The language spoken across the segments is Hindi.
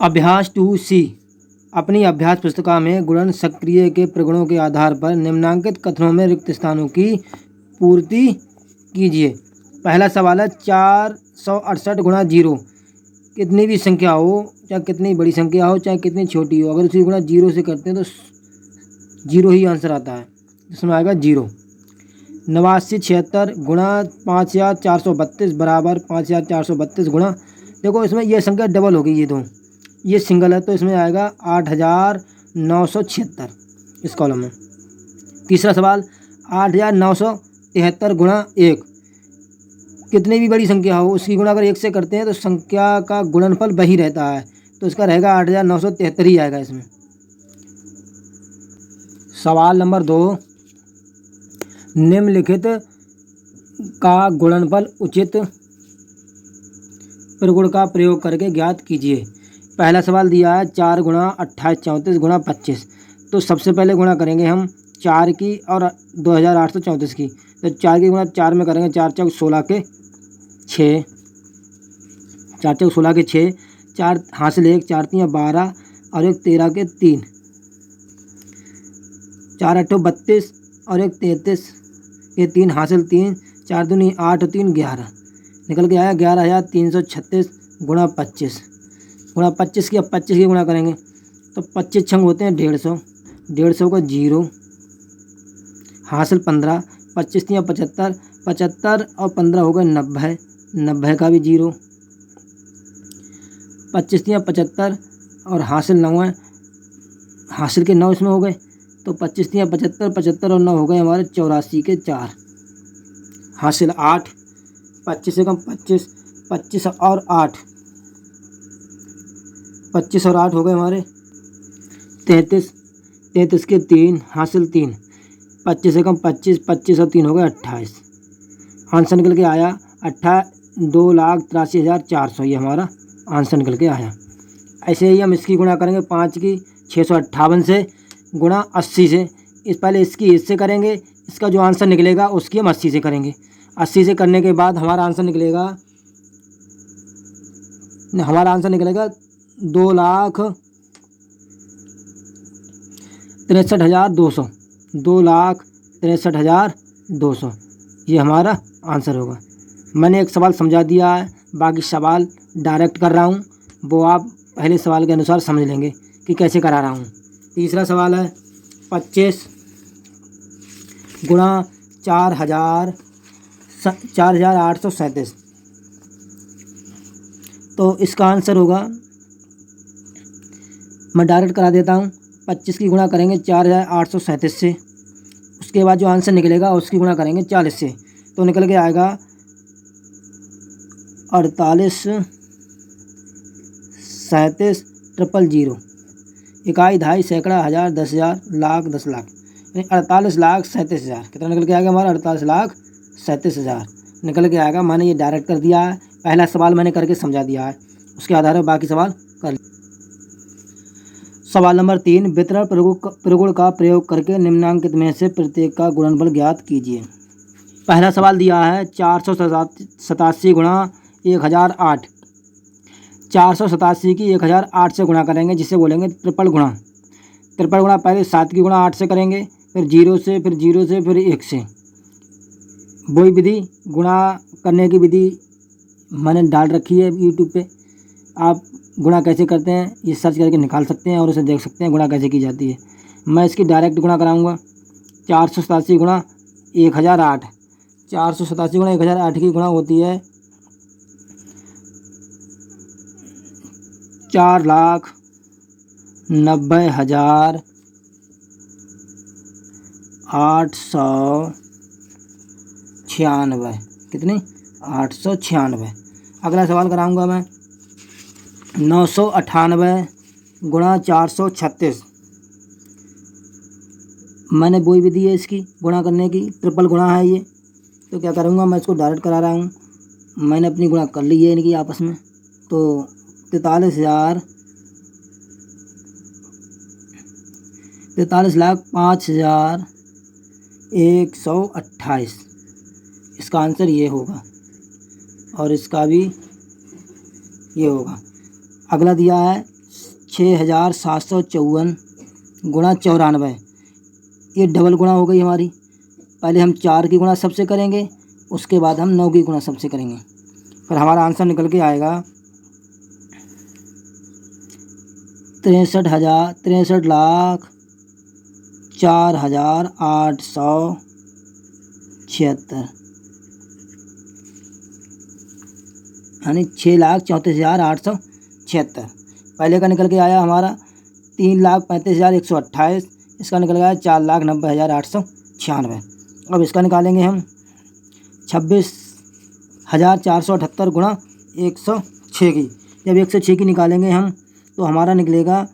अभ्यास 2C। अपनी अभ्यास पुस्तिका में गुणन सक्रिय के प्रगुणों के आधार पर निम्नांकित कथनों में रिक्त स्थानों की पूर्ति कीजिए। पहला सवाल है 468 गुणा 0। कितनी भी संख्या हो, चाहे कितनी बड़ी संख्या हो चाहे कितनी छोटी हो, अगर उसी गुणा 0 से करते हैं तो 0 ही आंसर आता है, इसमें आएगा 0। 8976 गुणा 5432 बराबर 5432 गुणा, देखो इसमें यह संख्या डबल होगी, ये सिंगल है तो इसमें आएगा 8976 इस कॉलम में। तीसरा सवाल 8973 गुणा 1। कितनी भी बड़ी संख्या हो उसकी गुणा अगर 1 से करते हैं तो संख्या का गुणनफल वही रहता है, तो इसका रहेगा 8973 ही आएगा इसमें। सवाल नंबर 2, निम्नलिखित का गुणनफल उचित प्रगुण का प्रयोग करके ज्ञात कीजिए। पहला सवाल दिया है 4 गुणा 28 34 गुणा 25। तो सबसे पहले गुणा करेंगे हम 4 की और 2834 की। तो 4 की गुणा 4 में करेंगे, 4 चौक 16 के 6, 4 चौक 16 के 6, 4 हासिल 1, 4 3 12 और 1 13 के 3, 4 8 32 और 1 33 के 3 हासिल 3, 4 दूनी 8 और 3 11, निकल के आया 11336 गुणा 25 गुणा 25 की। अब 25 की गुणा करेंगे तो 25 छंग होते हैं 150, 150 का 0 हासिल 15, 25 3 75, 75 और 15 हो गए 90, 90 का भी 0, 25 3 75 और हासिल 9 है, हासिल के 9 इसमें हो गए, तो 25 3 75, 75 और 9 हो गए हमारे 84 के 4, हासिल 8, 25 से कम 25, 25 और 8, 25 और 8 हो गए हमारे 33, 33 के 3 हासिल 3, 25 से कम 25, 25 और 3 हो गए 28। आंसर निकल के आया 2,83,400, ये हमारा आंसर निकल के आया। ऐसे ही हम इसकी गुणा करेंगे 5 की 658 से गुणा 80 से। इस पहले इसकी इससे करेंगे, इसका जो आंसर निकलेगा उसकी हम 80 से करेंगे। 80 से करने के बाद हमारा आंसर निकलेगा 2,63,200, 2,63,200 ये हमारा आंसर होगा। मैंने एक सवाल समझा दिया है, बाकी सवाल डायरेक्ट कर रहा हूँ, वो आप पहले सवाल के अनुसार समझ लेंगे कि कैसे करा रहा हूँ। तीसरा सवाल है 25 गुणा 4,837। तो इसका आंसर होगा, मैं डायरेक्ट करा देता हूँ। 25 की गुणा करेंगे 4,837 से, उसके बाद जो आंसर निकलेगा उसकी गुणा करेंगे 40 से, तो निकल के आएगा 48 37 000। इकाई, दहाई, सैकड़ा, हज़ार, 10,000, लाख, 10 लाख, यानी 48,37,000। कितना निकल के आएगा हमारा? 48,37,000 निकल के आएगा। मैंने ये डायरेक्ट कर दिया है, पहला सवाल मैंने करके समझा दिया है, उसके आधार पर बाकी सवाल कर। सवाल नंबर 3, वितरण प्रगुण का प्रयोग करके निम्नांकित में से प्रत्येक का गुणनफल ज्ञात कीजिए। पहला सवाल दिया है 487 गुणा 1008। 487 की 1008 से गुणा करेंगे, जिसे बोलेंगे ट्रिपल गुणा। ट्रिपल गुणा पहले 7 की गुणा 8 से करेंगे, फिर 0 से, फिर 0 से, फिर 1 से। वही विधि, गुणा करने की विधि मैंने डाल रखी है यूट्यूब पे, आप गुणा कैसे करते हैं ये सर्च करके निकाल सकते हैं और उसे देख सकते हैं गुणा कैसे की जाती है। मैं इसकी डायरेक्ट गुणा कराऊंगा। 487 गुणा 1008, 487 गुणा 1008 की गुणा होती है 4,90,896। कितनी? 896। अगला सवाल कराऊंगा मैं 998 गुणा 436। मैंने वही विधि है इसकी गुणा करने की, ट्रिपल गुणा है ये। तो क्या करूँगा, मैं इसको डायरेक्ट करा रहा हूँ। मैंने अपनी गुणा कर ली है इनकी आपस में, तो 43,05,128 इसका आंसर ये होगा, और इसका भी ये होगा। अगला दिया है 6,754 गुणा 94, ये डबल गुणा हो गई हमारी। पहले हम 4 की गुणा सबसे करेंगे, उसके बाद हम 9 की गुणा सबसे करेंगे, फिर हमारा आंसर निकल के आएगा 63,04,876, यानी 6,34,876। पहले का निकल के आया हमारा 3,35,128, इसका निकल गया 4,90,896। अब इसका निकालेंगे हम 26,478 गुणा 106 की। जब 106 की निकालेंगे हम तो हमारा निकलेगा,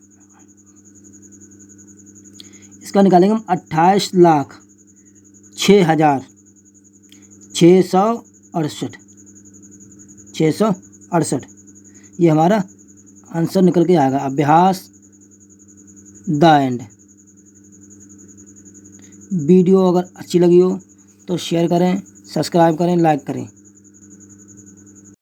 इसका निकालेंगे हम 28,06,668, ये हमारा आंसर निकल के आएगा। अभ्यास द एंड। वीडियो अगर अच्छी लगी हो तो शेयर करें, सब्सक्राइब करें, लाइक करें।